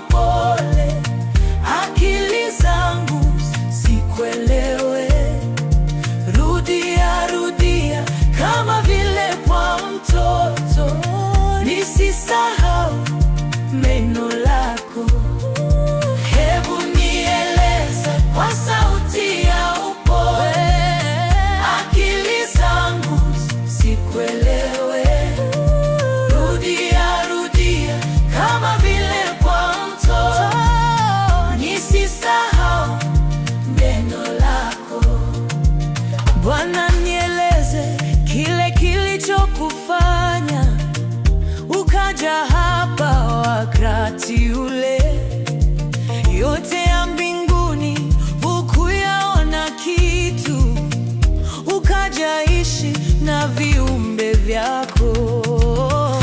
upole. Akili zangu sikuelewe. Rudia, rudia kama vile kwa mtoto. Nisisahau neno lako. Hebu nieleze kwa sauti ya upole. Akili zangu sikuelewe. Rudia, rudia kama vile kwa mtoto. Nisisahau neno lako. Bwana, nieleze kile kilichokufanya ukaja hapa wakati ule. Yote ya mbinguni hukuyaona kitu, ukaja ishi na viumbe vyako.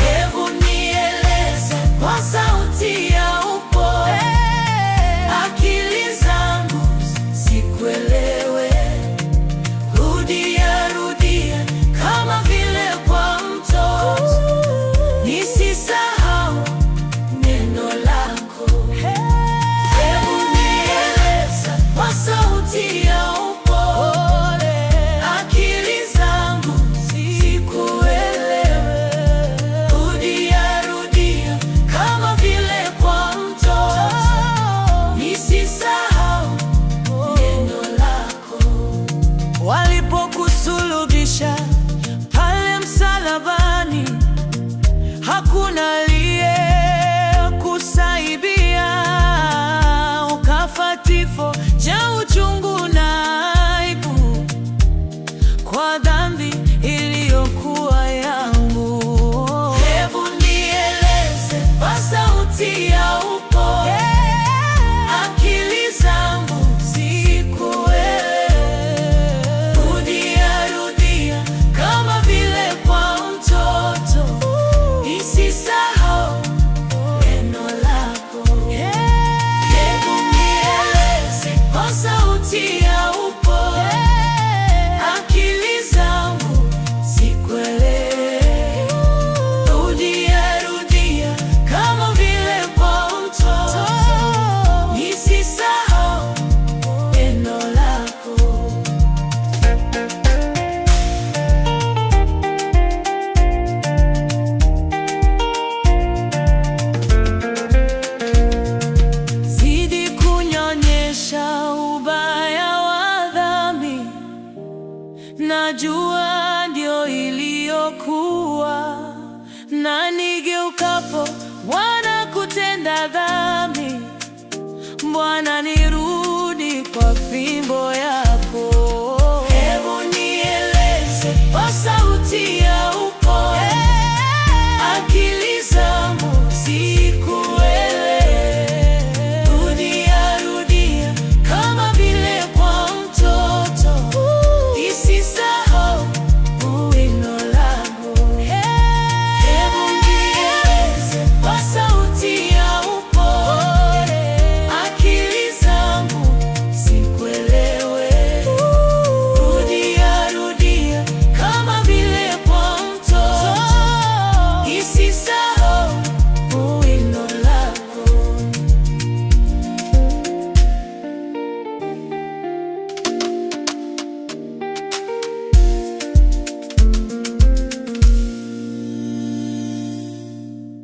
Hebu nieleze kwa sauti ya upole. Akili zangu sikuelewe. Rudia, rudia kama vile kwa mtoto. Nisisahau neno lako. Hebu nieleze kwa sauti ya upole. Akili zangu sikuelewe. Rudia, rudia kama vile kwa mtoto. Nisisahau neno lako. Walipokusulubisha pale msalabani, hakuna aliyekusaidia. Ukafa kifo cha uchungu na aibu kwa dhambi iliyokuwa yangu. Hebu nieleze kwa sauti ya upole. Akili zangu sikuelewe. Rudia, rudia kama vile kwa mtoto. Nisisahau neno lako. Hebu nieleze kwa sauti ya upole. Akili zangu sikuelewe. Rudia, rudia kama vile kwa mtoto. Nisisahau neno lako. Zidi kunyonyesha ubaya wa dhambi. Najua ndio iliyokuwa, na nigeukapo Bwana kutenda dhambi, Bwana